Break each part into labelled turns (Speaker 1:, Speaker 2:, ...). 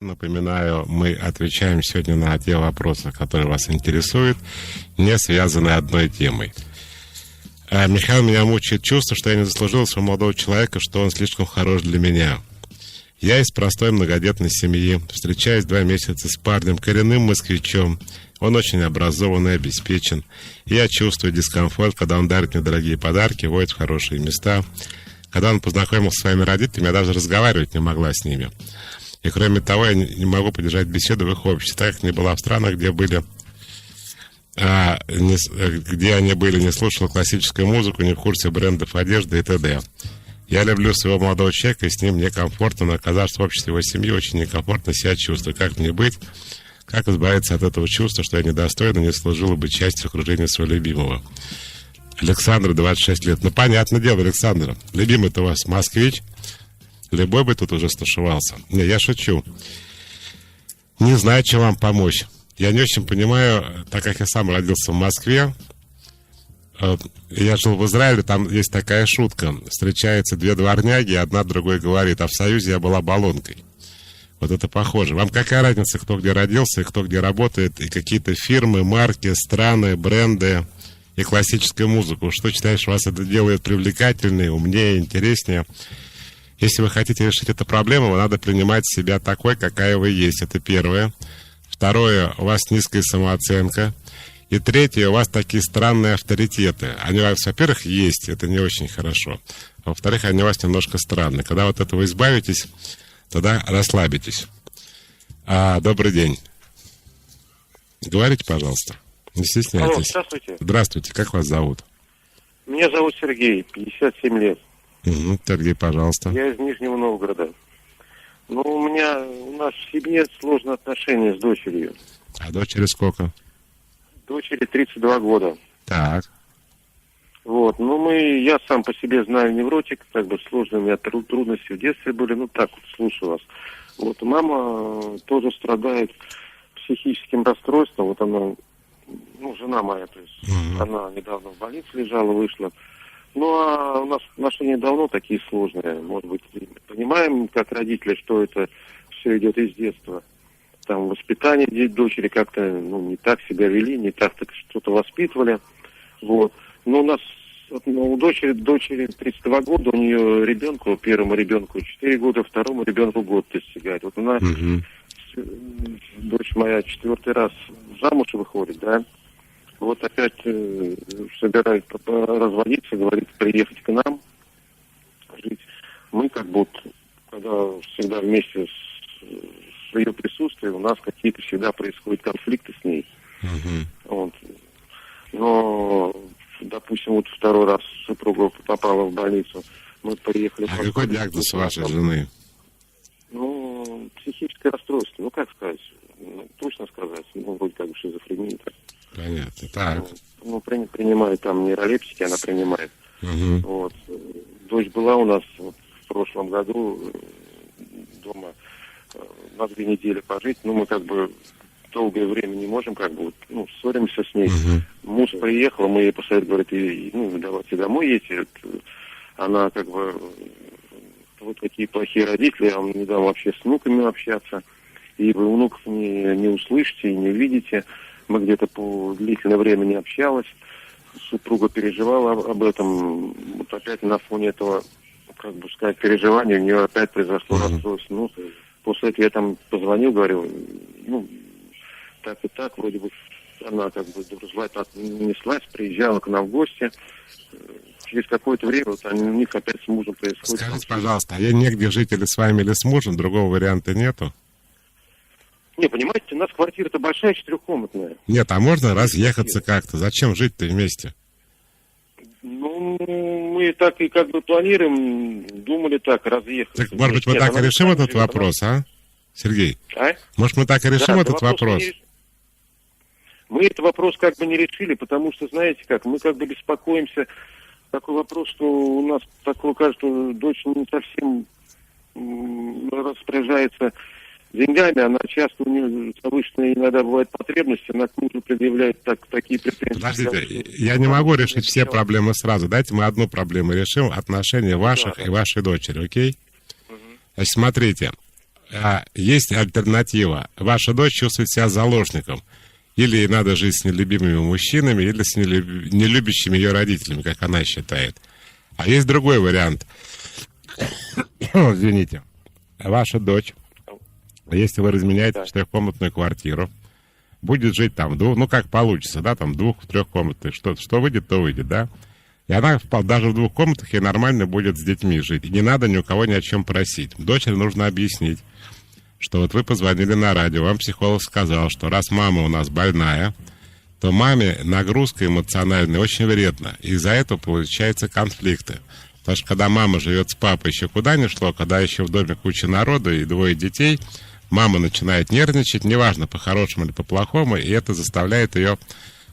Speaker 1: Напоминаю, мы отвечаем сегодня на те вопросы, которые вас интересуют, не связанные одной темой. Михаил, меня мучает чувство, что я не заслужил своего молодого человека, что он слишком хорош для меня. Я из простой многодетной семьи, встречаюсь 2 месяца с парнем, коренным москвичом. Он очень образованный, обеспечен. Я чувствую дискомфорт, когда он дарит мне дорогие подарки, водит в хорошие места. Когда он познакомился с своими родителями, я даже разговаривать не могла с ними. И кроме того, я не могу поддержать беседу в их обществе, так как не была в странах, где они были, не слушала классическую музыку, не в курсе брендов одежды и т.д. Я люблю своего молодого человека, и с ним некомфортно, но оказавшись в обществе его семьи, очень некомфортно себя чувствую. Как мне быть? Как избавиться от этого чувства, что я недостойна, не служила бы частью окружения своего любимого? Александр, 26 лет. Ну, понятное дело, Александр. Любимый-то у вас москвич. Любой бы тут уже стушевался. Не, я шучу. Не знаю, чем вам помочь. Я не очень понимаю, так как я сам родился в Москве. Я жил в Израиле, там есть такая шутка. Встречаются 2 дворняги, одна другой говорит, а в Союзе я была баллонкой. Вот это похоже. Вам какая разница, кто где родился, и кто где работает, и какие-то фирмы, марки, страны, бренды и классическую музыку? Что считаешь, вас это делает привлекательнее, умнее, интереснее? Если вы хотите решить эту проблему, надо принимать себя такой, какая вы есть. Это первое. Второе, у вас низкая самооценка. И третье, у вас такие странные авторитеты. Они у вас, во-первых, есть, это не очень хорошо. А во-вторых, они у вас немножко странные. Когда вот этого избавитесь, тогда расслабитесь. Добрый день. Говорите, пожалуйста. Не стесняйтесь.
Speaker 2: Алло, здравствуйте.
Speaker 1: Здравствуйте, как вас зовут?
Speaker 2: Меня зовут Сергей, 57 лет.
Speaker 1: Сергей, пожалуйста.
Speaker 2: Я из Нижнего Новгорода. Ну, у нас в семье сложные отношения с дочерью.
Speaker 1: А дочери сколько?
Speaker 2: Дочери 32 года.
Speaker 1: Так.
Speaker 2: Вот, я сам по себе знаю невротик, как бы сложные у меня трудности в детстве были, так вот, слушаю вас. Вот, мама тоже страдает психическим расстройством, вот она, жена моя, то есть, она недавно в больнице лежала, вышла. А у нас отношения давно такие сложные. Может быть, понимаем, как родители, что это все идет из детства. Там воспитание дочери как-то не так себя вели, не так что-то воспитывали. Вот. Но у нас у дочери 32 года, у нее ребенку, первому ребенку 4 года, второму ребенку год достигает. Вот она, дочь моя, 4-й раз замуж выходит, да. Вот опять собирает разводиться, говорит, приехать к нам жить. Мы как бы, когда всегда вместе с ее присутствием, у нас какие-то всегда происходят конфликты с ней. Вот. Но, допустим, вот 2-й раз супруга попала в больницу, мы приехали...
Speaker 1: А какой диагноз вашей жены?
Speaker 2: Психическое расстройство, как сказать, точно сказать, вроде как бы шизофрения.
Speaker 1: Понятно, так.
Speaker 2: Принимает там нейролептики, она принимает. Вот. Дочь была у нас в прошлом году дома на 2 недели пожить, мы как бы долгое время не можем, как бы, ссоримся с ней. Муж приехал, мы ей посоветовали, говорит, давайте домой едьте. Она как бы, вот какие плохие родители, я вам не дам вообще с внуками общаться, и вы внуков не услышите и не увидите. Мы где-то по длительное время не общалась. Супруга переживала об этом. Вот опять на фоне этого, как бы сказать, переживания у нее опять произошло расстройство. После этого я там позвонил, говорю, так и так, вроде бы она как бы дружба так неслась, приезжала к нам в гости. Через какое-то время вот у них опять с мужем происходит.
Speaker 1: Скажите, пожалуйста, а я негде жить или с вами, или с мужем? Другого варианта нету?
Speaker 2: Не, понимаете, у нас квартира-то большая, 4-комнатная.
Speaker 1: Нет, а можно разъехаться как-то? Зачем жить-то вместе?
Speaker 2: Мы так и как бы планируем, думали так, разъехаться.
Speaker 1: Так, может быть, мы так и решим этот вопрос, а? Сергей? Может, мы так и решим этот вопрос?
Speaker 2: Мы этот вопрос как бы не решили, потому что, знаете как, мы как бы беспокоимся. Такой вопрос, что у нас такое кажется, дочь не совсем распоряжается деньгами, она часто, у нее завышенные иногда бывают потребности, она к мужу предъявляет такие претензии.
Speaker 1: Подождите, я не могу решить все проблемы сразу. Дайте мы одну проблему решим, отношения ваших и вашей дочери, окей? Значит, смотрите, есть альтернатива. Ваша дочь чувствует себя заложником. Или ей надо жить с нелюбимыми мужчинами, или с нелюбящими ее родителями, как она считает. А есть другой вариант. Извините. Ваша дочь, если вы разменяете четырехкомнатную квартиру, будет жить там, как получится, да, там двух-трехкомнатных, что выйдет, то выйдет, да. И она даже в 2 комнатах ей нормально будет с детьми жить. И не надо ни у кого ни о чем просить. Дочери нужно объяснить, что вот вы позвонили на радио, вам психолог сказал, что раз мама у нас больная, то маме нагрузка эмоциональная очень вредна. И из-за этого получаются конфликты. Потому что когда мама живет с папой, еще куда ни шло, когда еще в доме куча народа и 2 детей, мама начинает нервничать, неважно, по-хорошему или по-плохому, и это заставляет ее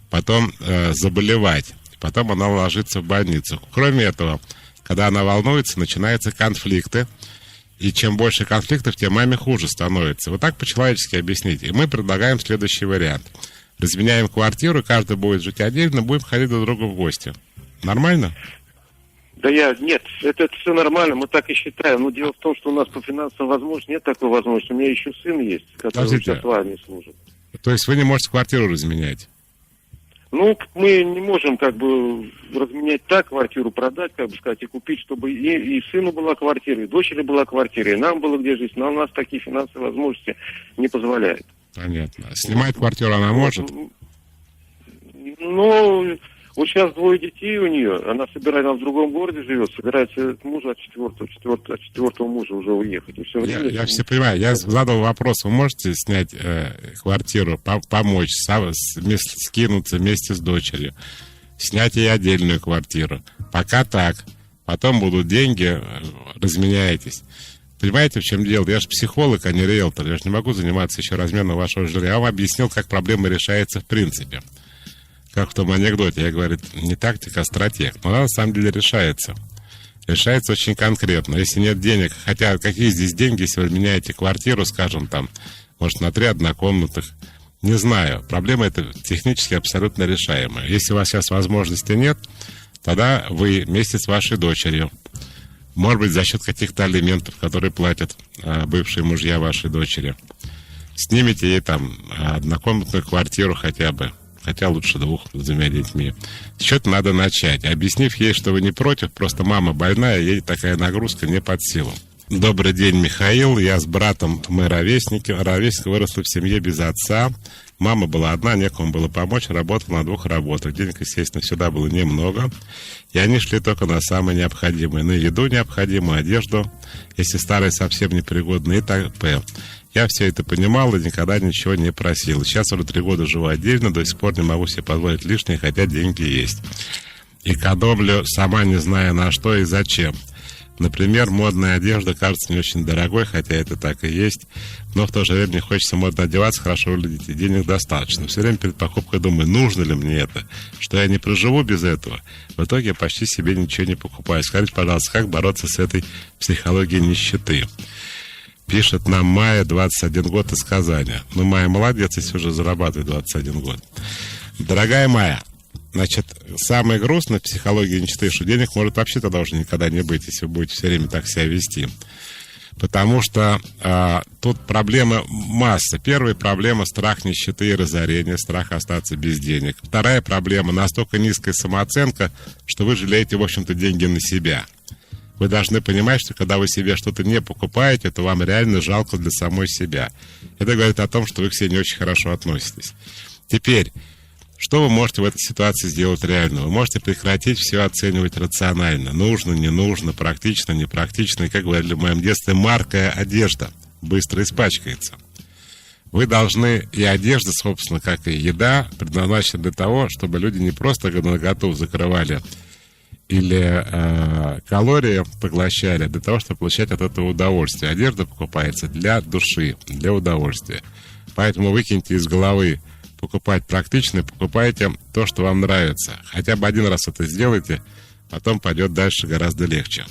Speaker 1: потом заболевать. Потом она ложится в больницу. Кроме этого, когда она волнуется, начинаются конфликты. И чем больше конфликтов, тем маме хуже становится. Вот так по-человечески объяснить. И мы предлагаем следующий вариант. Разменяем квартиру, каждый будет жить отдельно, будем ходить друг к другу в гости. Нормально?
Speaker 2: Да нет, это все нормально, мы так и считаем. Но дело в том, что у нас по финансовым возможностям нет такой возможности. У меня еще сын есть, который сейчас в армии служит. То
Speaker 1: есть вы не можете квартиру разменять?
Speaker 2: Мы не можем разменять так, квартиру продать, и купить, чтобы и сыну была квартира, и дочери была квартира, и нам было где жить. Но у нас такие финансовые возможности не позволяют.
Speaker 1: Понятно. Снимать квартиру она может?
Speaker 2: Вот сейчас 2 детей у нее, она собирается, она в другом городе живет, собирается от мужа, от четвертого мужа уже уехать. И все
Speaker 1: я все понимаю, я задал вопрос, вы можете снять квартиру, помочь, скинуться вместе с дочерью, снять ей отдельную квартиру. Пока так, потом будут деньги, разменяетесь. Понимаете, в чем дело? Я же психолог, а не риэлтор, я же не могу заниматься еще разменом вашего жилья. Я вам объяснил, как проблема решается в принципе. Как в том анекдоте, я говорю, не тактика, а стратег. Но она на самом деле решается. Решается очень конкретно. Если нет денег, хотя какие здесь деньги, если вы меняете квартиру, скажем, там, может, на 3 однокомнатных, не знаю. Проблема эта технически абсолютно решаемая. Если у вас сейчас возможности нет, тогда вы вместе с вашей дочерью, может быть, за счет каких-то алиментов, которые платят бывшие мужья вашей дочери, снимите ей там однокомнатную квартиру хотя бы. Хотя лучше 2 с 2 детьми. Что-то надо начать, объяснив ей, что вы не против, просто мама больная, ей такая нагрузка не под силу. Добрый день, Михаил. Я с братом, мы ровесники. Ровесник выросла в семье без отца. Мама была одна, некому было помочь, работала на 2 работах. Денег, естественно, всегда было немного. И они шли только на самое необходимое. На еду необходимую, одежду, если старые совсем непригодные, и т.п. Я все это понимал и никогда ничего не просил. Сейчас уже 3 года живу отдельно, до сих пор не могу себе позволить лишнее, хотя деньги есть. Экономлю, сама не зная на что и зачем. Например, модная одежда кажется не очень дорогой, хотя это так и есть. Но в то же время мне хочется модно одеваться, хорошо выглядеть, и денег достаточно. Все время перед покупкой думаю, нужно ли мне это, что я не проживу без этого. В итоге я почти себе ничего не покупаю. Скажите, пожалуйста, как бороться с этой психологией нищеты? Пишет нам Майя, 21 год, из Казани. Майя молодец, если уже зарабатывает 21 год. Дорогая Майя, значит, самое грустное в психологии нищеты, что денег может вообще тогда уже никогда не быть, если вы будете все время так себя вести. Потому что тут проблема масса. Первая проблема — страх нищеты и разорения, страх остаться без денег. Вторая проблема — настолько низкая самооценка, что вы жалеете, в общем-то, деньги на себя. Вы должны понимать, что когда вы себе что-то не покупаете, то вам реально жалко для самой себя. Это говорит о том, что вы к себе не очень хорошо относитесь. Теперь, что вы можете в этой ситуации сделать реально? Вы можете прекратить все оценивать рационально. Нужно, не нужно, практично, непрактично. И, как говорили в моем детстве, маркая одежда быстро испачкается. Вы должны, и одежда, собственно, как и еда, предназначена для того, чтобы люди не просто наготу закрывали или калории поглощали, для того, чтобы получать от этого удовольствие. Одежда покупается для души, для удовольствия. Поэтому выкиньте из головы покупать практично, покупайте то, что вам нравится. Хотя бы 1 раз это сделайте, потом пойдет дальше гораздо легче.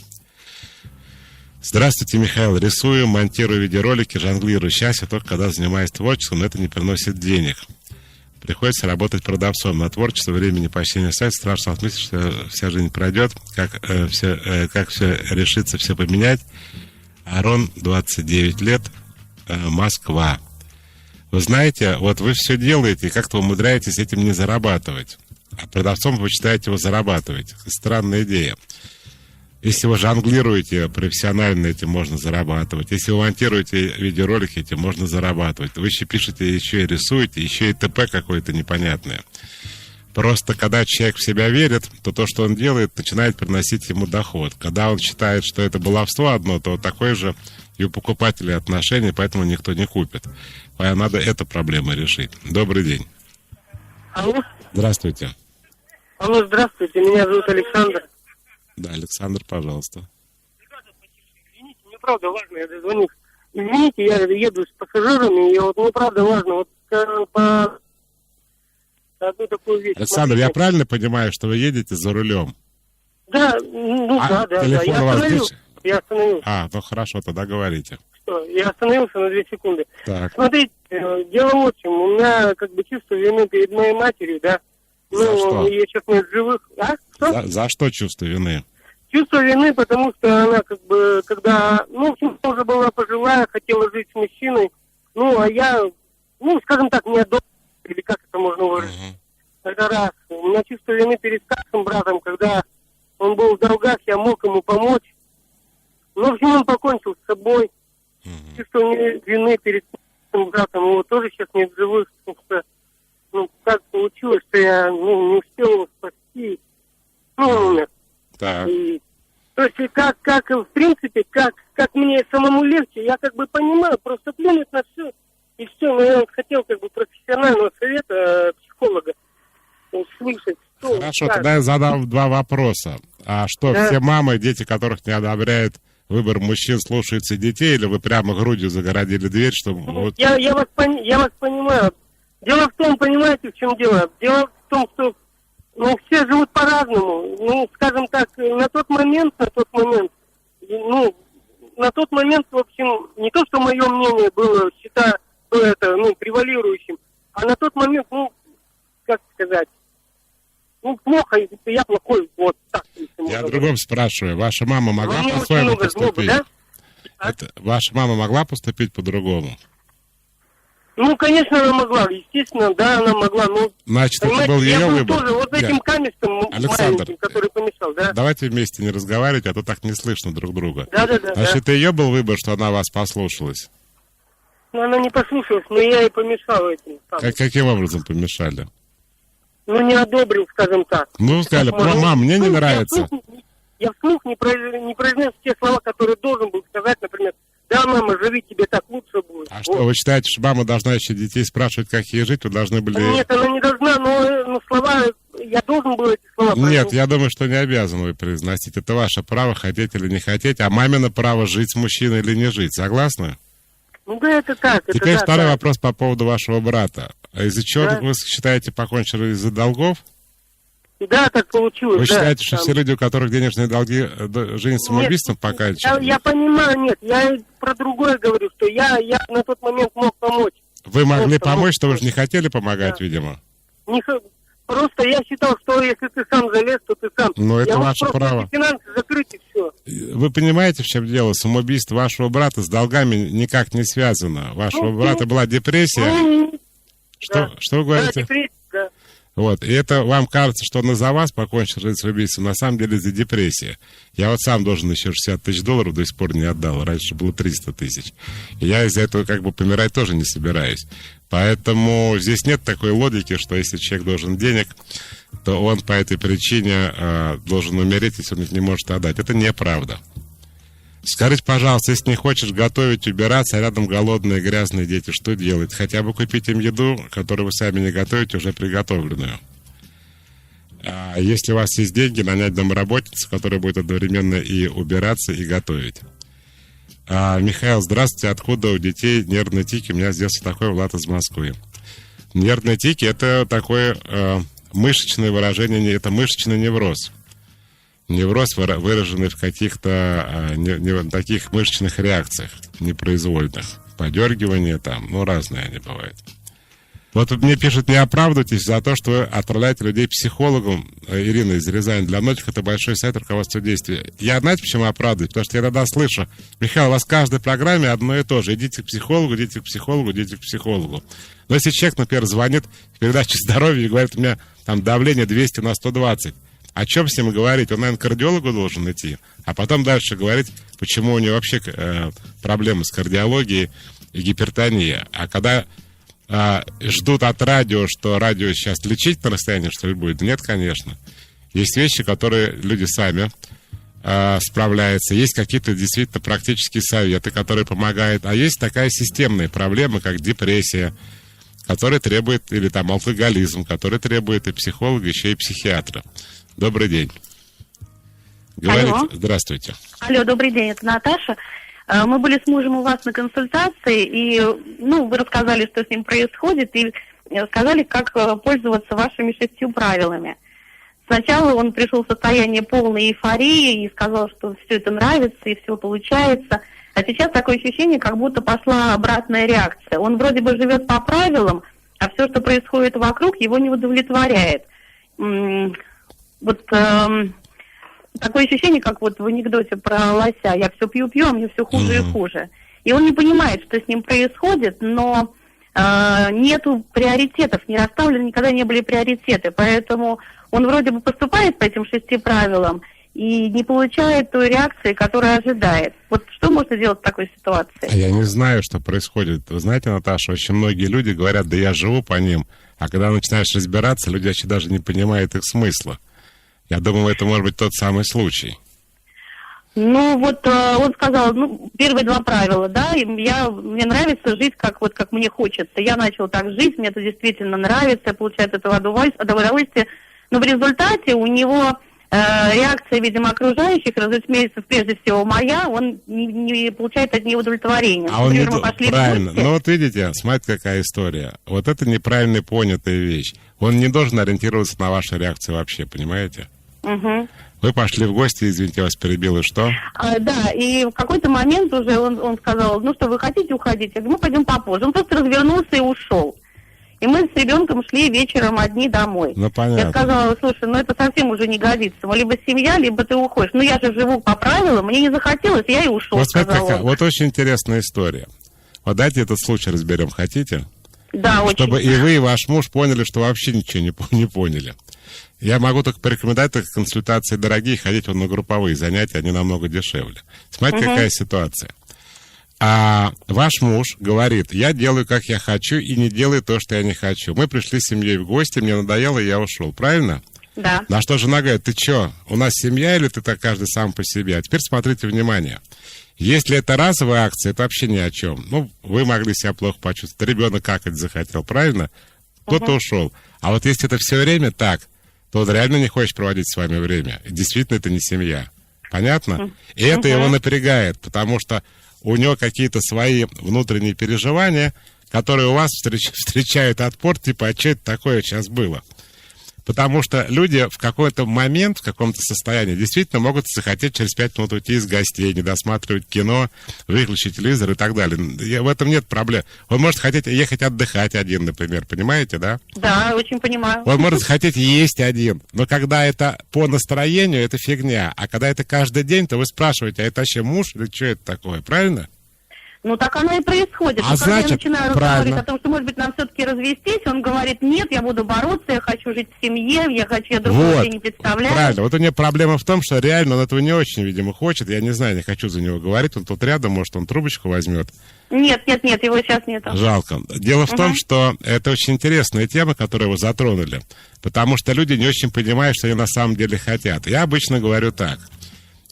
Speaker 1: Здравствуйте, Михаил. Рисую, монтирую видеоролики, жонглирую. Счастье только когда занимаюсь творчеством, но это не приносит денег. Приходится работать продавцом. На творчество времени почти не остается. Страшно отметить, что вся жизнь пройдет. Как все решится, все поменять. Арон, 29 лет. Москва. Вы знаете, вот вы все делаете и как-то умудряетесь этим не зарабатывать. А продавцом вы считаете, его зарабатываете. Странная идея. Если вы жонглируете профессионально, этим можно зарабатывать. Если вы монтируете видеоролики, этим можно зарабатывать. Вы еще пишете, еще и рисуете, еще и ТП какое-то непонятное. Просто когда человек в себя верит, то, что он делает, начинает приносить ему доход. Когда он считает, что это баловство одно, то такое же и у покупателей отношение, поэтому никто не купит. Поэтому надо эту проблему решить. Добрый день.
Speaker 3: Алло.
Speaker 1: Здравствуйте.
Speaker 3: Алло, здравствуйте. Меня зовут Александр.
Speaker 1: Да, Александр, пожалуйста.
Speaker 3: Ребята, извините, мне правда важно, я дозвонюсь. Извините, я еду с пассажирами, и вот мне правда важно, вот по одну такую вещь.
Speaker 1: Александр,
Speaker 3: смотрите.
Speaker 1: я правильно понимаю, что вы едете за рулем?
Speaker 3: Да, да. Я
Speaker 1: телефон у вас
Speaker 3: остановился. Я остановился.
Speaker 1: Ну хорошо, тогда говорите.
Speaker 3: Что? Я остановился на 2 секунды.
Speaker 1: Так.
Speaker 3: Смотрите, дело в чем. У меня как бы чувство вины перед моей матерью, да.
Speaker 1: За что?
Speaker 3: Ее сейчас нет живых. А? Что?
Speaker 1: За что чувство вины?
Speaker 3: Чувство вины, потому что она как бы, когда, уже была пожилая, хотела жить с мужчиной, а я, скажем так, не одобрил, или как это можно выразить. Это раз. У меня чувство вины перед старшим братом, когда он был в долгах, я мог ему помочь. Но, в общем, он покончил с собой. Чувство вины перед старшим братом, его тоже сейчас нет в живых, потому что, так получилось, что я, не успел его спасти. Он умер.
Speaker 1: Так.
Speaker 3: То есть, как в принципе, как мне самому легче, я как бы понимаю, просто плюнуть на все, и все, но я хотел как бы профессионального совета психолога услышать. Что,
Speaker 1: Хорошо,
Speaker 3: как.
Speaker 1: тогда я задам 2 вопроса. А что,
Speaker 3: Да.
Speaker 1: все мамы, дети, которых не одобряют выбор мужчин, слушаются детей, или вы прямо грудью загородили дверь, чтобы... Вот...
Speaker 3: Я вас понимаю. Дело в том, понимаете, в чем дело? Дело в том, что все живут по-разному. Скажем так, на тот момент, в общем, не то, что мое мнение было, считаю, что это, превалирующим, а на тот момент, как сказать, плохо, я плохой, вот так.
Speaker 1: Я о другом спрашиваю. Ваша мама могла
Speaker 3: очень
Speaker 1: по-своему
Speaker 3: много злобы,
Speaker 1: поступить?
Speaker 3: да?
Speaker 1: Ваша мама могла поступить по-другому?
Speaker 3: Конечно, она могла, естественно, да, она могла, но...
Speaker 1: Значит, это
Speaker 3: Понимаете,
Speaker 1: был ее
Speaker 3: я был
Speaker 1: выбор.
Speaker 3: тоже вот этим камешком
Speaker 1: Александр,
Speaker 3: маленьким, который помешал, да?
Speaker 1: Давайте вместе не разговаривать, а то так не слышно друг друга.
Speaker 3: Да.
Speaker 1: Значит, это ее был выбор, что она вас послушалась?
Speaker 3: Она не послушалась, но я ей помешал этим.
Speaker 1: Каким образом помешали?
Speaker 3: Не одобрил, скажем так.
Speaker 1: Сказали, мам, мне не нравится.
Speaker 3: Я вслух не произнес те слова, которые должен был сказать, например, да, мама, живи, тебе так лучше будет.
Speaker 1: А что, вы считаете, что мама должна еще детей спрашивать, как ей жить? Вы должны были...
Speaker 3: Нет, она не должна, но слова, я должен был эти слова произнести.
Speaker 1: Нет, я думаю, что не обязан вы произносить. Это ваше право, хотеть или не хотеть, а мамино право жить с мужчиной или не жить. Согласны?
Speaker 3: Да, это так.
Speaker 1: Теперь
Speaker 3: это
Speaker 1: второй
Speaker 3: да.
Speaker 1: вопрос по поводу вашего брата. А из-за чего,
Speaker 3: Да.
Speaker 1: вы считаете, покончили из-за долгов?
Speaker 3: Да, так получилось.
Speaker 1: Вы
Speaker 3: да.
Speaker 1: считаете, что все люди, у которых денежные долги, жизнь самоубийством покончили?
Speaker 3: Я понимаю, нет, я про другое говорю, что я на тот момент мог помочь.
Speaker 1: Вы могли
Speaker 3: Просто
Speaker 1: помочь, что вы же не хотели помогать,
Speaker 3: Да.
Speaker 1: видимо.
Speaker 3: Просто я считал, что если ты сам залез, то ты сам.
Speaker 1: Ну, это
Speaker 3: я мог
Speaker 1: ваше
Speaker 3: просто
Speaker 1: право.
Speaker 3: эти финансы закрыть и все.
Speaker 1: Вы понимаете, в чем дело? Самоубийство вашего брата с долгами никак не связано. У вашего брата была депрессия. Что вы говорите?
Speaker 3: Да, депрессия, да.
Speaker 1: Вот, и это вам кажется, что он из-за вас покончил жизнь с убийством, на самом деле из-за депрессии. Я вот сам должен еще $60 тысяч до сих пор не отдал, раньше было 300 тысяч. И я из-за этого как бы помирать тоже не собираюсь. Поэтому здесь нет такой логики, что если человек должен денег, то он по этой причине должен умереть, если он их не может отдать. Это неправда. Скажите, пожалуйста, если не хочешь готовить, убираться, а рядом голодные, грязные дети, что делать? Хотя бы купить им еду, которую вы сами не готовите, уже приготовленную. А если у вас есть деньги, нанять домработницу, которая будет одновременно и убираться, и готовить. Михаил, здравствуйте. Откуда у детей нервные тики? У меня с детства такой, Влад из Москвы. Нервные тики – это такое мышечное выражение, это мышечный невроз. Невроз, выраженный в каких-то таких мышечных реакциях непроизвольных. Подергивания там, разные они бывают. Вот мне пишут, не оправдывайтесь за то, что вы отправляете людей к психологам. Ирина из Рязани. Для многих это большой совет руководства действий. Я, знаете, почему оправдываюсь? Потому что я иногда слышу: Михаил, у вас в каждой программе одно и то же. Идите к психологу, идите к психологу, идите к психологу. Но если человек, например, звонит в передачу здоровья и говорит: у меня там давление 200 на 120, о чем с ним говорить? Он, наверное, к кардиологу должен идти, а потом дальше говорить, почему у него вообще проблемы с кардиологией и гипертонией. А когда ждут от радио, что радио сейчас лечить на расстоянии, что ли, будет? Нет, конечно. Есть вещи, которые люди сами справляются. Есть какие-то действительно практические советы, которые помогают. А есть такая системная проблема, как депрессия, которая требует, или там алкоголизм, который требует и психолога, еще и психиатра. Добрый день. Говорите.
Speaker 4: Алло.
Speaker 1: Здравствуйте.
Speaker 4: Алло, добрый день, это Наташа. Мы были с мужем у вас на консультации, и вы рассказали, что с ним происходит, и рассказали, как пользоваться вашими 6 правилами. Сначала он пришел в состояние полной эйфории и сказал, что все это нравится и все получается. А сейчас такое ощущение, как будто пошла обратная реакция. Он вроде бы живет по правилам, а все, что происходит вокруг, его не удовлетворяет. Такое ощущение, как вот в анекдоте про лося. Я все пью, а мне все хуже и хуже. И он не понимает, что с ним происходит, но нету приоритетов, не расставлены, никогда не были приоритеты. Поэтому он вроде бы поступает по этим 6 правилам и не получает той реакции, которую ожидает. Вот что можно делать в такой ситуации?
Speaker 1: Я не знаю, что происходит. Вы знаете, Наташа, очень многие люди говорят: да я живу по ним. А когда начинаешь разбираться, люди вообще даже не понимают их смысла. Я думаю, это может быть тот самый случай.
Speaker 4: Он сказал, первые 2 правила, да, мне нравится жить как мне хочется. Я начал так жить, мне это действительно нравится, я получаю от этого удовольствие. Но в результате у него реакция, видимо, окружающих, разумеется, прежде всего моя, он не получает от нее удовлетворения.
Speaker 1: А он правильно. Ну вот видите, смотрите, какая история. Вот это неправильно понятая вещь. Он не должен ориентироваться на вашу реакцию вообще, понимаете?
Speaker 4: Угу.
Speaker 1: Вы пошли в гости, извините, я вас перебил, и что?
Speaker 4: Да, и в какой-то момент уже он сказал: что вы хотите уходить? Я говорю: мы пойдем попозже. Он просто развернулся и ушел. И мы с ребенком шли вечером одни домой.
Speaker 1: Ну, понятно.
Speaker 4: Я сказала: слушай, это совсем уже не годится. Мы либо семья, либо ты уходишь. Я же живу по правилам, мне не захотелось, я и ушел.
Speaker 1: Вот очень интересная история. Вот давайте этот случай разберем, хотите?
Speaker 4: Да, очень.
Speaker 1: Чтобы и вы, и ваш муж поняли, что вообще ничего не поняли. Я могу только порекомендовать, так консультации дорогие, ходить на групповые занятия, они намного дешевле. Смотрите, какая ситуация. А ваш муж говорит: я делаю, как я хочу, и не делаю то, что я не хочу. Мы пришли с семьей в гости, мне надоело, и я ушел. Правильно?
Speaker 4: Да.
Speaker 1: На что жена говорит: ты что, у нас семья, или ты так каждый сам по себе? А теперь смотрите внимание. Если это разовая акция, это вообще ни о чем. Вы могли себя плохо почувствовать, ребенок какать захотел, правильно? Кто-то ушел. А вот если это все время так, то он реально не хочет проводить с вами время. И действительно, это не семья. Понятно? И это его напрягает, потому что у него какие-то свои внутренние переживания, которые у вас встречают отпор, типа: а что это такое сейчас было? Потому что люди в какой-то момент, в каком-то состоянии действительно могут захотеть через 5 минут уйти из гостей, не досматривать кино, выключить телевизор и так далее. В этом нет проблем. Он может хотеть ехать отдыхать один, например, понимаете, да?
Speaker 4: Да, очень понимаю.
Speaker 1: Он может хотеть есть один, но когда это по настроению, это фигня. А когда это каждый день, то вы спрашиваете: а это вообще муж или что это такое, правильно?
Speaker 4: Так оно и происходит.
Speaker 1: А значит,
Speaker 4: я начинаю разговаривать о том, что, может быть, нам все-таки развестись, он говорит: нет, я буду бороться, я хочу жить в семье, я другого себе не представляю.
Speaker 1: Правильно. Вот у него проблема в том, что реально он этого не очень, видимо, хочет. Я не знаю, не хочу за него говорить. Он тут рядом, может, он трубочку возьмет.
Speaker 4: Нет, его сейчас нет.
Speaker 1: Жалко. Дело в том, что это очень интересная тема, которую вы затронули. Потому что люди не очень понимают, что они на самом деле хотят. Я обычно говорю так.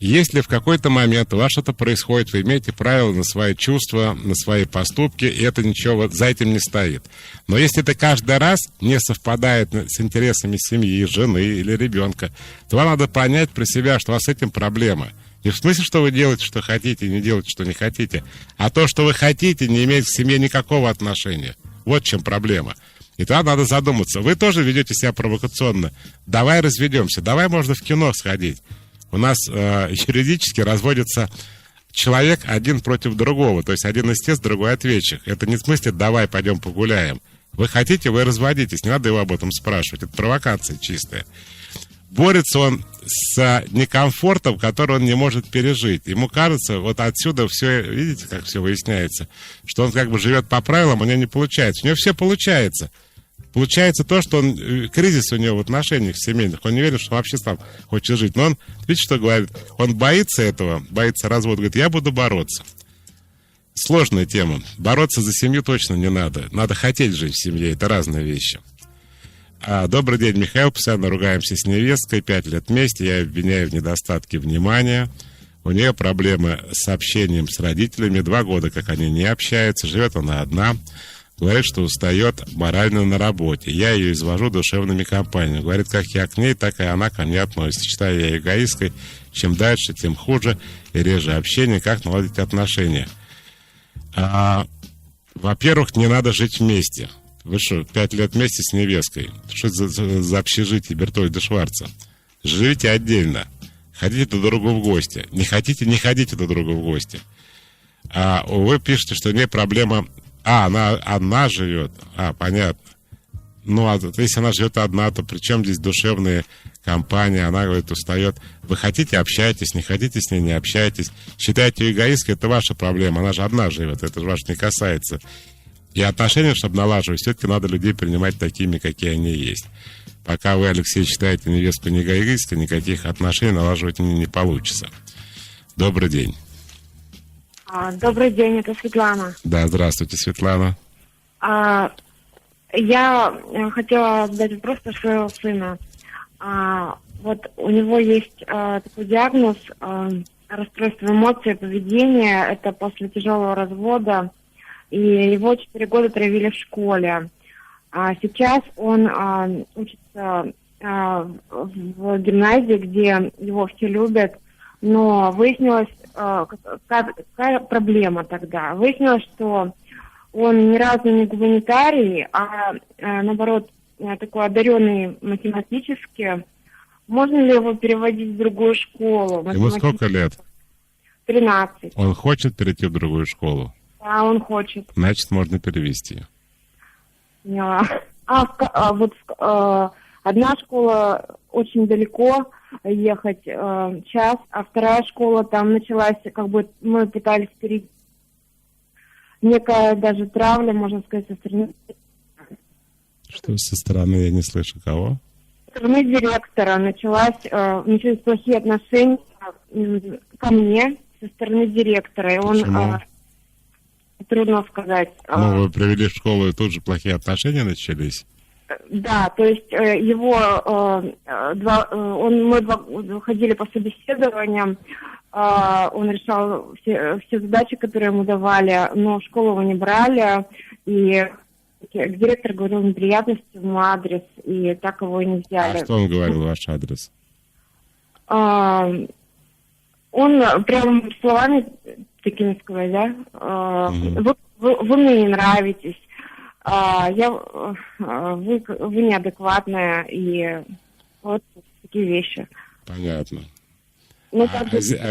Speaker 1: Если в какой-то момент у вас что-то происходит, вы имеете право на свои чувства, на свои поступки, и это ничего за этим не стоит. Но если это каждый раз не совпадает с интересами семьи, жены или ребенка, то вам надо понять про себя, что у вас с этим проблема. Не в смысле, что вы делаете, что хотите, и не делаете, что не хотите, а то, что вы хотите, не имеет к семье никакого отношения. Вот в чем проблема. И тогда надо задуматься. Вы тоже ведете себя провокационно. Давай разведемся, давай можно в кино сходить. У нас юридически разводится человек один против другого. То есть один истец, другой ответчик. Это не в смысле «давай пойдем погуляем». Вы хотите, вы разводитесь, не надо его об этом спрашивать. Это провокация чистая. Борется он с некомфортом, который он не может пережить. Ему кажется, вот отсюда все, видите, как все выясняется, что он как бы живет по правилам, у него не получается. У него все получается. Получается то, что он, кризис у него в отношениях семейных, он не верит, что он вообще там хочет жить. Но он, видите, что говорит? Он боится этого, боится развода, говорит, я буду бороться. Сложная тема. Бороться за семью точно не надо. Надо хотеть жить в семье, это разные вещи. Добрый день, Михаил. Постоянно ругаемся с невесткой. 5 лет вместе. Я обвиняю в недостатке внимания. У нее проблемы с общением с родителями. 2 года, как они не общаются. Живет она одна. Говорит, что устает морально на работе. Я ее извожу душевными компаниями. Говорит, как я к ней, так и она ко мне относится. Считаю я эгоисткой. Чем дальше, тем хуже и реже общение. Как наладить отношения? Во-первых, не надо жить вместе. Вы что, 5 лет вместе с невесткой? Что это за общежитие Бертольда Шварца? Живите отдельно. Ходите друг к другу в гости. Не хотите, не ходите друг к другу в гости. Вы пишете, что у нее проблема... она живет. Понятно. Ну, если она живет одна, то при чем здесь душевные компании? Она, говорит, устает. Вы хотите, общайтесь. Не хотите, с ней не общайтесь. Считаете ее эгоисткой, это ваша проблема. Она же одна живет. Это же вас не касается. И отношения, чтобы налаживать, все-таки надо людей принимать такими, какие они есть. Пока вы, Алексей, считаете невестку не эгоисткой, никаких отношений налаживать не получится. Добрый день.
Speaker 5: Добрый день, это Светлана.
Speaker 1: Да, здравствуйте, Светлана.
Speaker 5: Я хотела задать вопрос про своего сына. Вот у него есть такой диагноз расстройство эмоций и поведения. Это после тяжелого развода. И его 4 года травили в школе. Сейчас он учится в гимназии, где его все любят. Но выяснилось, какая проблема тогда. Выяснилось, что он ни разу не гуманитарий, а наоборот такой одаренный математически. Можно ли его переводить в другую школу?
Speaker 1: Ему сколько лет?
Speaker 5: 13.
Speaker 1: Он хочет перейти в другую школу?
Speaker 5: Да, он хочет.
Speaker 1: Значит, можно перевести.
Speaker 5: Поняла. Одна школа очень далеко ехать, час, а вторая школа там началась, как бы мы пытались перейти. Некая даже травля, можно сказать, со стороны.
Speaker 1: Что со стороны, я не слышу кого?
Speaker 5: Со стороны директора начались плохие отношения ко мне со стороны директора. И он, трудно сказать.
Speaker 1: Ну, вы привели в школу, и тут же плохие отношения начались?
Speaker 5: Да, то есть мы ходили по собеседованиям, он решал все задачи, которые ему давали, но в школу его не брали, и директор говорил неприятности в мой адрес, и так его и не взяли.
Speaker 1: А что он говорил, ваш адрес?
Speaker 5: Он прям словами такими сказать, да? Вы мне не нравитесь. Вы неадекватная, и вот такие вещи.
Speaker 1: Понятно. В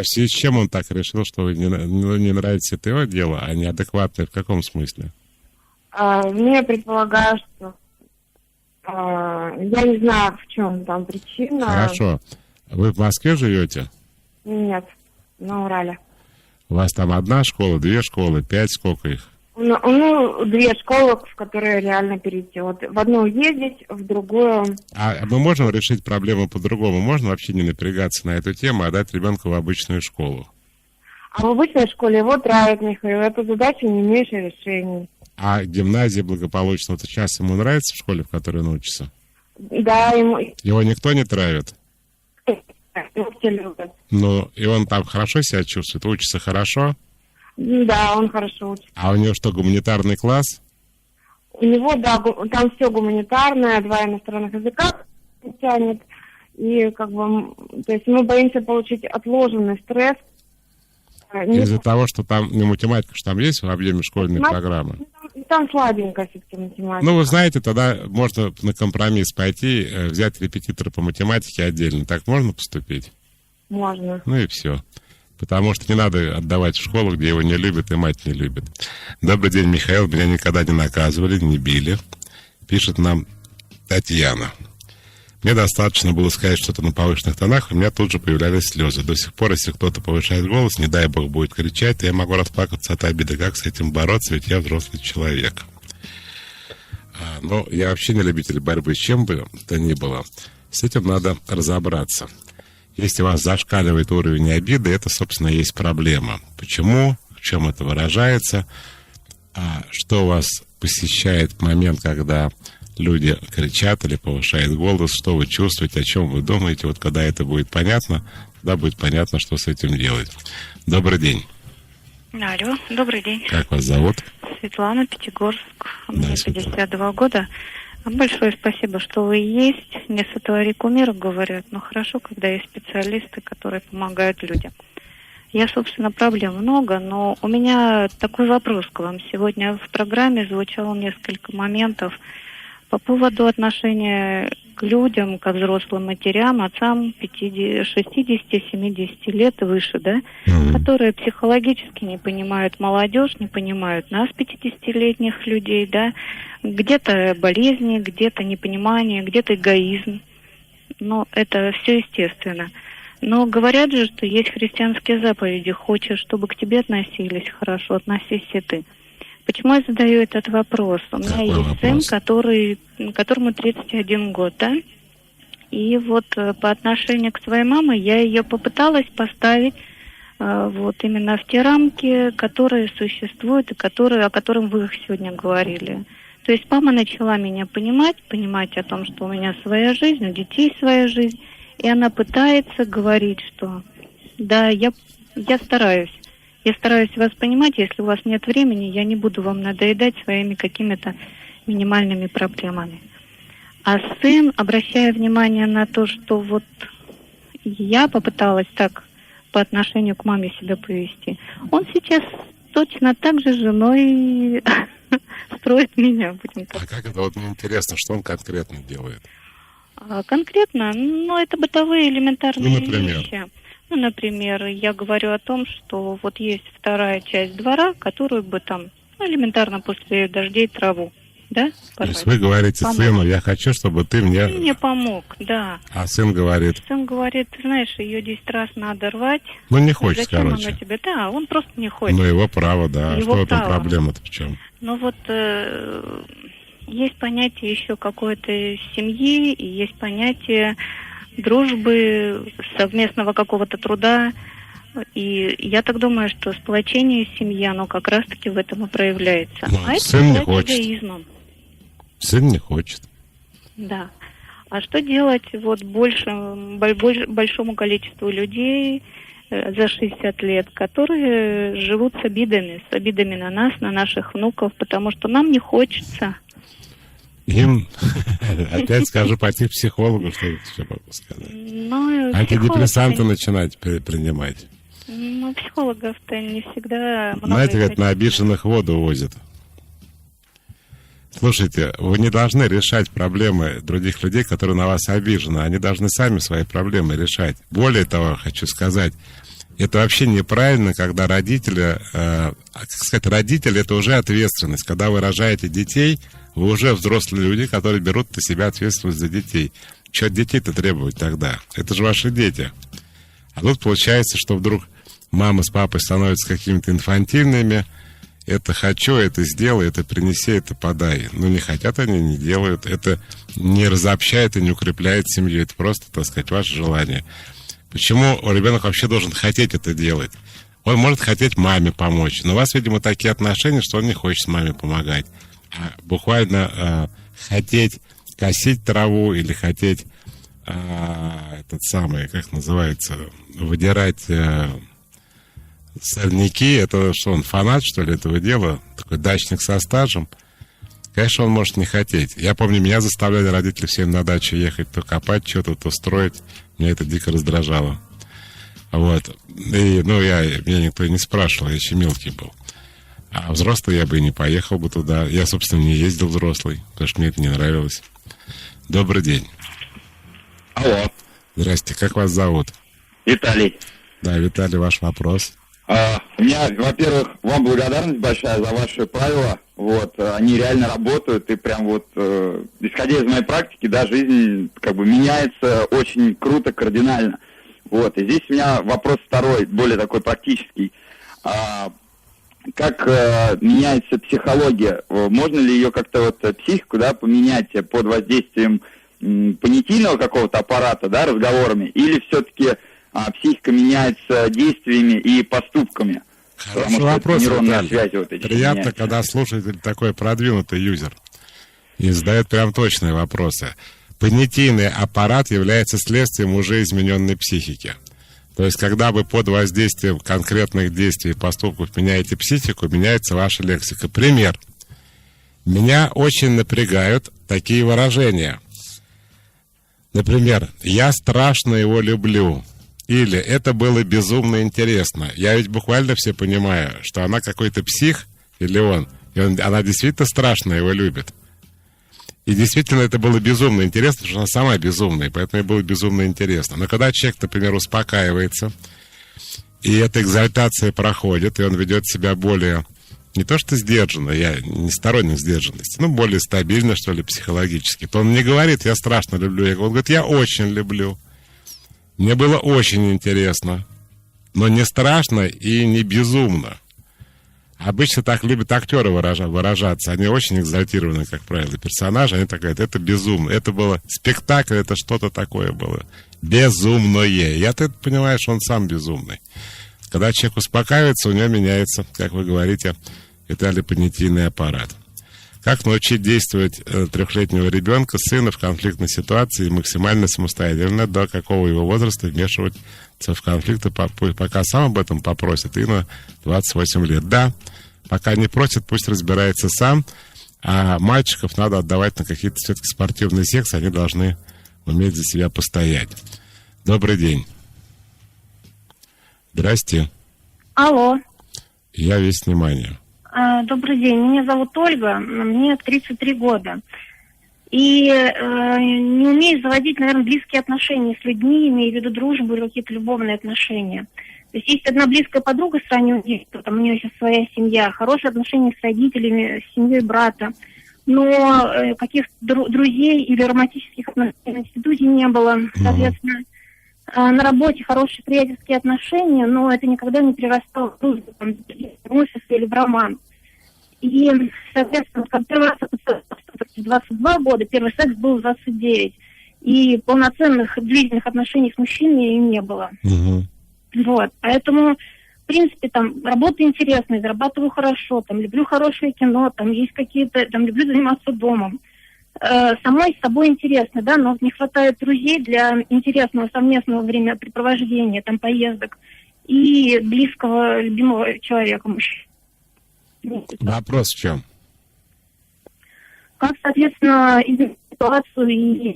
Speaker 1: связи с чем он так решил, что вы не нравитесь это его дело, а неадекватное в каком смысле?
Speaker 5: Мне предполагаю, что я не знаю, в чем там причина.
Speaker 1: Хорошо. Вы в Москве живете?
Speaker 5: Нет, на Урале.
Speaker 1: У вас там 1 школа, 2 школы, 5, сколько их?
Speaker 5: 2 школы, в которые реально перейти. Вот в одну ездить, в другую... А
Speaker 1: мы можем решить проблему по-другому? Можно вообще не напрягаться на эту тему, а дать ребенку в обычную школу?
Speaker 5: А в обычной школе его травят, Михаил. Эту задачу не имеешь решения.
Speaker 1: А гимназия благополучно, вот сейчас ему нравится в школе, в которой он учится?
Speaker 5: Да, ему...
Speaker 1: Его никто не травит?
Speaker 5: Его все любят.
Speaker 1: Ну, и он там хорошо себя чувствует, учится хорошо?
Speaker 5: Да, он хорошо учится.
Speaker 1: А у него что, гуманитарный класс?
Speaker 5: У него, да, там все гуманитарное, 2 иностранных языка тянет. И как бы, то есть мы боимся получить отложенный стресс.
Speaker 1: Из-за того, что там не математика, что там есть в объеме школьной программы?
Speaker 5: Там слабенькая все-таки математика.
Speaker 1: Ну, вы знаете, тогда можно на компромисс пойти, взять репетитора по математике отдельно. Так можно поступить?
Speaker 5: Можно.
Speaker 1: Ну и все. Потому что не надо отдавать в школу, где его не любят и мать не любит. Добрый день, Михаил. Меня никогда не наказывали, не били. Пишет нам Татьяна. Мне достаточно было сказать что-то на повышенных тонах, у меня тут же появлялись слезы. До сих пор, если кто-то повышает голос, не дай бог будет кричать, я могу расплакаться от обиды. Как с этим бороться, ведь я взрослый человек. Но я вообще не любитель борьбы, с чем бы то ни было. С этим надо разобраться. Если у вас зашкаливает уровень обиды, это, собственно, и есть проблема. Почему? В чем это выражается? Что вас посещает в момент, когда люди кричат или повышают голос, что вы чувствуете, о чем вы думаете. Вот когда это будет понятно, тогда будет понятно, что с этим делать. Добрый день.
Speaker 6: Алло, добрый день.
Speaker 1: Как вас зовут?
Speaker 6: Светлана, Пятигорск. Мне
Speaker 1: Светлана.
Speaker 6: 52 года. Большое спасибо, что вы есть. Не сотвори кумира, говорят, но хорошо, когда есть специалисты, которые помогают людям. Я, собственно, проблем много, но у меня такой вопрос к вам. Сегодня в программе звучало несколько моментов по поводу отношения к людям, к взрослым матерям, отцам 60-70 лет и выше, да, которые психологически не понимают молодежь, не понимают нас, 50-летних людей, да, где-то болезни, где-то непонимание, где-то эгоизм. Но это все естественно. Но говорят же, что есть христианские заповеди. Хочешь, чтобы к тебе относились хорошо, относись и ты. Почему я задаю этот вопрос? У меня есть сын, которому 31 год, да? И вот по отношению к своей маме я ее попыталась поставить вот именно в те рамки, которые существуют и о которых вы сегодня говорили. То есть мама начала меня понимать о том, что у меня своя жизнь, у детей своя жизнь, и она пытается говорить, что да, я стараюсь. Я стараюсь вас понимать, если у вас нет времени, я не буду вам надоедать своими какими-то минимальными проблемами. А сын, обращая внимание на то, что вот я попыталась так по отношению к маме себя повести, он сейчас точно так же женой строит меня, будем так.
Speaker 1: А как это, вот мне интересно, что он конкретно делает?
Speaker 6: Конкретно, это бытовые элементарные
Speaker 1: например?
Speaker 6: вещи. Например, я говорю о том, что вот есть вторая часть двора, которую бы там элементарно после дождей траву, да?
Speaker 1: То есть вы говорите сыну, я хочу, чтобы ты мне...
Speaker 6: Ты мне помог, да.
Speaker 1: А сын говорит?
Speaker 6: Сын говорит, ты знаешь, ее 10 раз надо рвать.
Speaker 1: Не хочет,
Speaker 6: зачем
Speaker 1: короче.
Speaker 6: Она тебе? Да, он просто не хочет.
Speaker 1: Его право, да.
Speaker 6: Его
Speaker 1: что в этом
Speaker 6: право.
Speaker 1: проблема-то в чем?
Speaker 6: Есть понятие еще какой-то семьи, и есть понятие дружбы, совместного какого-то труда. И я так думаю, что сплочение семьи, оно как раз-таки в этом и проявляется.
Speaker 1: Сын не
Speaker 6: это
Speaker 1: хочет.
Speaker 6: эгоизмом.
Speaker 1: Сын не хочет.
Speaker 6: Да. А что делать большому количеству людей за 60 лет, которые живут с обидами на нас, на наших внуков, потому что нам не хочется.
Speaker 1: Им, опять скажу, пойти к психологу, что я могу сказать. Антидепрессанты начинать принимать.
Speaker 6: Психологов-то не всегда много.
Speaker 1: Знаете, как на обиженных воду увозят. Слушайте, вы не должны решать проблемы других людей, которые на вас обижены. Они должны сами свои проблемы решать. Более того, хочу сказать, это вообще неправильно, когда родители, родители это уже ответственность. Когда вы рожаете детей, вы уже взрослые люди, которые берут на себя ответственность за детей. Что от детей-то требовать тогда? Это же ваши дети. А тут получается, что вдруг мама с папой становятся какими-то инфантильными. Это хочу, это сделай, это принеси, это подай. Не хотят они, не делают. Это не разобщает и не укрепляет семью. Это просто, так сказать, ваше желание. Почему ребенок вообще должен хотеть это делать? Он может хотеть маме помочь. Но у вас, видимо, такие отношения, что он не хочет маме помогать. А буквально хотеть косить траву или хотеть как называется, выдирать сорняки. Это что, он фанат, что ли, этого дела? Такой дачник со стажем. Конечно, он может не хотеть. Я помню, меня заставляли родители всем на дачу ехать, то копать что-то, то строить. Меня это дико раздражало. Вот. И, меня никто и не спрашивал, я еще мелкий был. А взрослый я бы и не поехал бы туда. Я, собственно, не ездил взрослый, потому что мне это не нравилось. Добрый день.
Speaker 7: Алло.
Speaker 1: Здрасте, как вас зовут?
Speaker 7: Виталий.
Speaker 1: Да, Виталий, ваш вопрос.
Speaker 7: У меня, во-первых, вам благодарность большая за ваши правила. Вот, они реально работают, и прям вот, исходя из моей практики, да, жизнь как бы меняется очень круто, кардинально. Вот, и здесь у меня вопрос второй, более такой практический. Как меняется психология? Можно ли ее как-то вот психику, да, поменять под воздействием понятийного какого-то аппарата, да, разговорами, или все-таки психика меняется действиями и поступками?
Speaker 1: Хороший вопрос,
Speaker 7: связи вот эти
Speaker 1: приятно,
Speaker 7: меняются.
Speaker 1: когда слушатель такой продвинутый юзер и задает прям точные вопросы. Понятийный аппарат является следствием уже измененной психики. То есть, когда вы под воздействием конкретных действий и поступков меняете психику, меняется ваша лексика. Пример. Меня очень напрягают такие выражения. Например, «я страшно его люблю». Или «это было безумно интересно». Я ведь буквально все понимаю, что она какой-то псих, или он, она действительно страшно его любит. И действительно это было безумно интересно, потому что она сама безумная, поэтому ей было безумно интересно. Но когда человек, например, успокаивается, и эта экзальтация проходит, и он ведет себя более, не то что сдержанно, я не сторонник сдержанности, но более стабильно, что ли, психологически, то он не говорит «я страшно люблю», он говорит «я очень люблю». Мне было очень интересно, но не страшно и не безумно. Обычно так любят актеры выражаться. Они очень экзальтированы, как правило, персонажи. Они так говорят, это безумно. Это было спектакль, это что-то такое было. Безумное. Я-то понимаю, что он сам безумный. Когда человек успокаивается, у него меняется, как вы говорите, виталий-понятийный аппарат. Как научить действовать трехлетнего ребенка, сына в конфликтной ситуации максимально самостоятельно, до какого его возраста вмешиваться в конфликты, пока сам об этом попросит, и на 28 лет. Да, пока не просит, пусть разбирается сам, а мальчиков надо отдавать на какие-то все-таки спортивные секции, они должны уметь за себя постоять. Добрый день. Здрасте.
Speaker 8: Алло.
Speaker 1: Я весь внимание.
Speaker 8: Добрый день, меня зовут Ольга, мне 33 года. И не умею заводить, наверное, близкие отношения с людьми, имею в виду дружбу или какие-то любовные отношения. То есть есть одна близкая подруга с раннего детства, там у нее сейчас своя семья, хорошие отношения с родителями, с семьей брата. Но каких-то друзей или романтических отношений в институте не было. Соответственно, на работе хорошие приятельские отношения, но это никогда не перерастало в дружбу, в офис или в роман. И, соответственно, как первый раз это 22 года, первый секс был в 29. И полноценных длительных отношений с мужчиной не было. Вот, поэтому, в принципе, там, работа интересная, зарабатываю хорошо, там, люблю хорошее кино, там, есть какие-то, там, люблю заниматься домом. Самой с собой интересно, да, но не хватает друзей для интересного совместного времяпрепровождения, там, поездок и близкого, любимого человека, мужчины.
Speaker 1: Вопрос в чем?
Speaker 8: Как, соответственно, изменить ситуацию и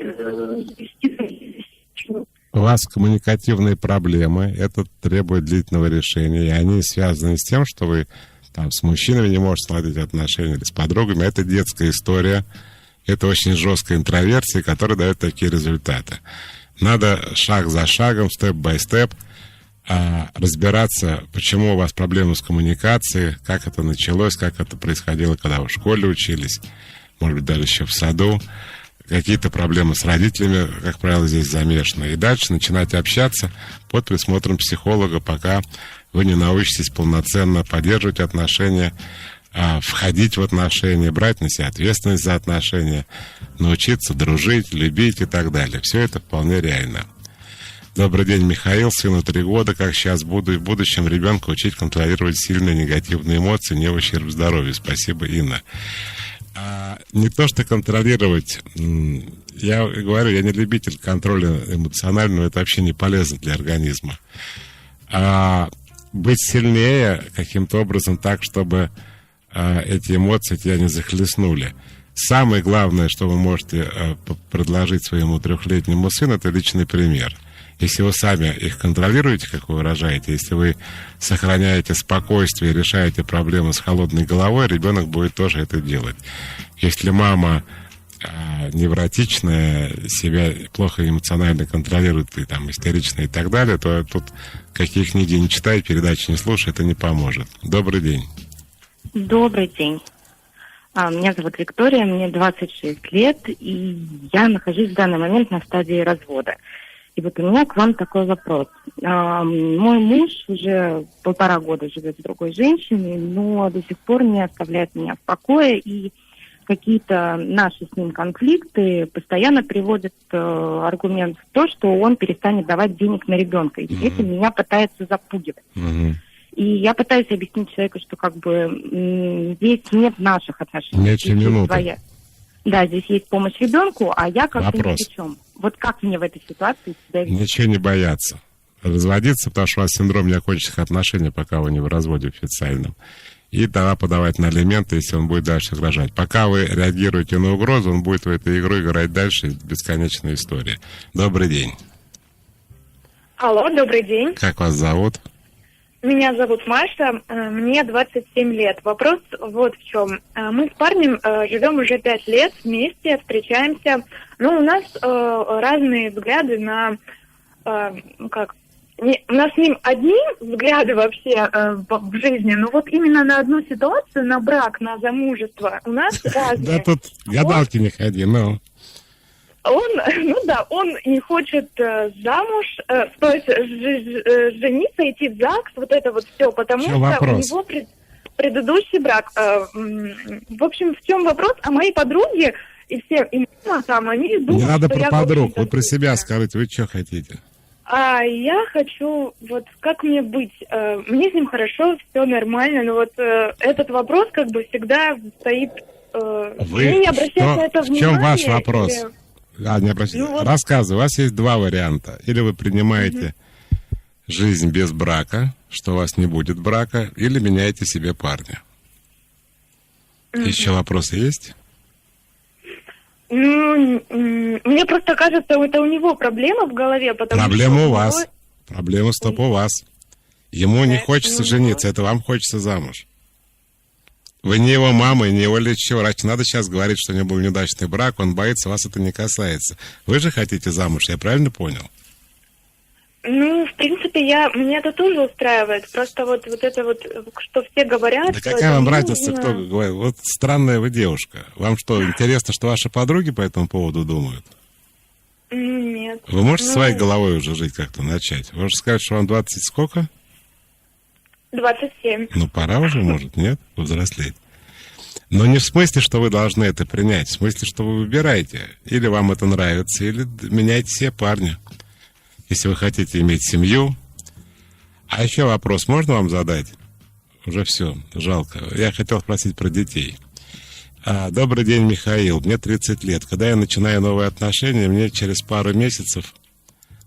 Speaker 1: У вас коммуникативные проблемы, это требует длительного решения, и они связаны с тем, что вы там с мужчинами не можете наладить отношения или с подругами. Это детская история, это очень жесткая интроверсия, которая дает такие результаты. Надо шаг за шагом, степ-бай-степ, разбираться, почему у вас проблемы с коммуникацией, как это началось, как это происходило, когда вы в школе учились, может быть, даже еще в саду. Какие-то проблемы с родителями, как правило, здесь замешаны. И дальше начинать общаться под присмотром психолога, пока вы не научитесь полноценно поддерживать отношения, входить в отношения, брать на себя ответственность за отношения, научиться дружить, любить и так далее. Все это вполне реально. Добрый день, Михаил. Сыну 3 года. Как сейчас буду и в будущем ребенка учить контролировать сильные негативные эмоции, не в ущерб здоровью? Спасибо, Инна. Не то, что контролировать, я говорю, я не любитель контроля эмоционального, это вообще не полезно для организма. Быть сильнее каким-то образом так, чтобы эти эмоции тебя не захлестнули. Самое главное, что вы можете предложить своему 3-летнему сыну, это личный пример. Если вы сами их контролируете, как вы выражаете, если вы сохраняете спокойствие, решаете проблемы с холодной головой, ребенок будет тоже это делать. Если мама невротичная, себя плохо эмоционально контролирует, и там истеричная и так далее, то тут какие книги не читай, передачи не слушай, это не поможет. Добрый день.
Speaker 9: Добрый день. Меня зовут Виктория, мне 26 лет, и я нахожусь в данный момент на стадии развода. И вот у меня к вам такой вопрос. Мой муж уже 1,5 года живет с другой женщиной, но до сих пор не оставляет меня в покое, и какие-то наши с ним конфликты постоянно приводят аргумент в то, что он перестанет давать денег на ребенка. И этим меня пытается запугивать. И я пытаюсь объяснить человеку, что как бы здесь нет наших отношений.
Speaker 1: Нет, минуты.
Speaker 9: Да, здесь есть помощь ребенку, а я как бы
Speaker 1: Вопрос.
Speaker 9: ни при чем. Вот как мне в этой ситуации себя вести?
Speaker 1: Ничего не бояться. Разводиться, потому что у вас синдром неоконченных отношений, пока вы не в разводе официальном. И тогда подавать на алименты, если он будет дальше угрожать. Пока вы реагируете на угрозу, он будет в эту игру играть дальше. Бесконечная история. Добрый день.
Speaker 10: Алло, добрый день.
Speaker 1: Как вас зовут?
Speaker 10: Меня зовут Маша, мне 27 лет. Вопрос вот в чем. Мы с парнем живем уже 5 лет вместе, встречаемся. Но у нас разные взгляды на... у нас с ним одни взгляды вообще в жизни, но вот именно на одну ситуацию, на брак, на замужество, у нас разные.
Speaker 1: Да тут гадалки не ходи, ну...
Speaker 10: Он не хочет замуж, то есть жениться, идти в ЗАГС, вот это вот все, потому что
Speaker 1: вопрос?
Speaker 10: у него предыдущий брак. В общем, в чем вопрос? А мои подруги и все, и мама там, они думают,
Speaker 1: не надо
Speaker 10: что
Speaker 1: про
Speaker 10: я
Speaker 1: подруг, вы про себя скажите, вы что хотите?
Speaker 10: А я хочу, вот как мне быть? Мне с ним хорошо, все нормально, но вот этот вопрос как бы всегда стоит...
Speaker 1: Вы
Speaker 10: не обращать на это внимание.
Speaker 1: В чем ваш вопрос? Не обращайте. Рассказываю. У вас есть два варианта. Или вы принимаете жизнь без брака, что у вас не будет брака, или меняете себе парня. Еще вопросы есть?
Speaker 10: Мне просто кажется, это у него проблема в голове, потому
Speaker 1: проблема
Speaker 10: что...
Speaker 1: у вас. Проблема стоп у вас. Ему не хочется жениться, это вам хочется замуж. Вы не его мама и не его лечащий врач. Надо сейчас говорить, что у него был неудачный брак, он боится, вас это не касается. Вы же хотите замуж, я правильно понял?
Speaker 10: В принципе, меня это тоже устраивает. Просто вот это вот, что все говорят...
Speaker 1: Да какая вам разница, кто говорит? Вот странная вы девушка. Вам что, интересно, что ваши подруги по этому поводу думают?
Speaker 10: Нет.
Speaker 1: Вы можете своей головой уже жить как-то, начать? Вы можете сказать, что вам 20 сколько?
Speaker 10: 27.
Speaker 1: Пора уже, может, нет? Повзрослеть. Но не в смысле, что вы должны это принять. В смысле, что вы выбираете. Или вам это нравится, или меняйте себе парня. Если вы хотите иметь семью. А еще вопрос можно вам задать? Уже все, жалко. Я хотел спросить про детей. Добрый день, Михаил. Мне 30 лет. Когда я начинаю новые отношения, мне через пару месяцев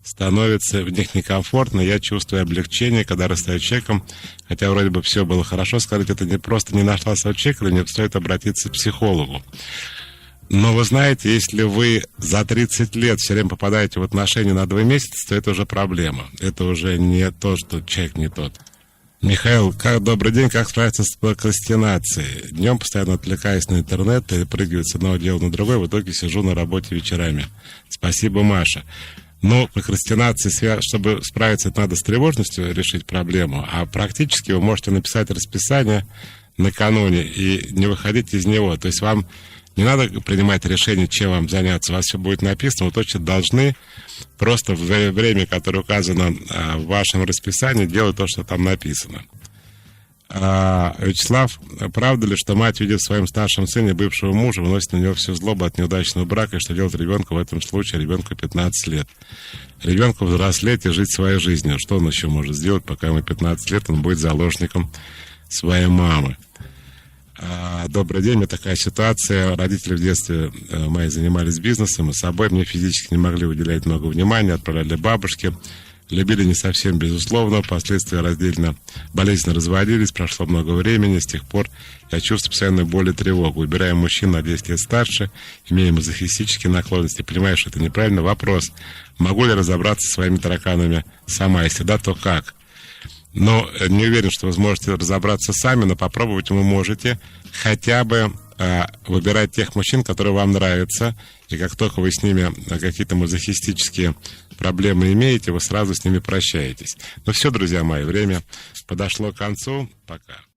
Speaker 1: становится в них некомфортно, я чувствую облегчение, когда расстаюсь с человеком, хотя вроде бы все было хорошо, сказать, это не просто не нашла своего человека, или мне стоит обратиться к психологу. Но вы знаете, если вы за 30 лет все время попадаете в отношения на 2 месяца, то это уже проблема. Это уже не то, что человек не тот. Михаил, добрый день, как справиться с прокрастинацией? Днем постоянно отвлекаюсь на интернет, перепрыгиваю с одного дела на другое, в итоге сижу на работе вечерами. Спасибо, Маша. Прокрастинация, чтобы справиться, это надо с тревожностью решить проблему, а практически вы можете написать расписание накануне и не выходить из него. То есть вам не надо принимать решение, чем вам заняться. У вас все будет написано, вы точно должны просто в время, которое указано в вашем расписании, делать то, что там написано. Вячеслав, правда ли, что мать видит в своем старшем сыне бывшего мужа, выносит на него всю злобу от неудачного брака, и что делать ребенку в этом случае? Ребенку 15 лет. Ребенку взрослеть и жить своей жизнью. Что он еще может сделать, пока ему 15 лет, он будет заложником своей мамы? Добрый день, у меня такая ситуация. Родители в детстве мои занимались бизнесом и собой. Мне физически не могли уделять много внимания, отправляли бабушке. Любили не совсем, безусловно, впоследствии болезненно разводились, прошло много времени, с тех пор я чувствую постоянную боль и тревогу. Выбираем мужчин на 10 лет старше, имеем мазохистические наклонности, понимаю, что это неправильно. Вопрос, могу ли разобраться со своими тараканами сама, если да, то как? Но не уверен, что вы сможете разобраться сами, но попробовать вы можете хотя бы выбирать тех мужчин, которые вам нравятся, и как только вы с ними какие-то мазохистические проблемы имеете, вы сразу с ними прощаетесь. Ну все, друзья мои, время подошло к концу. Пока.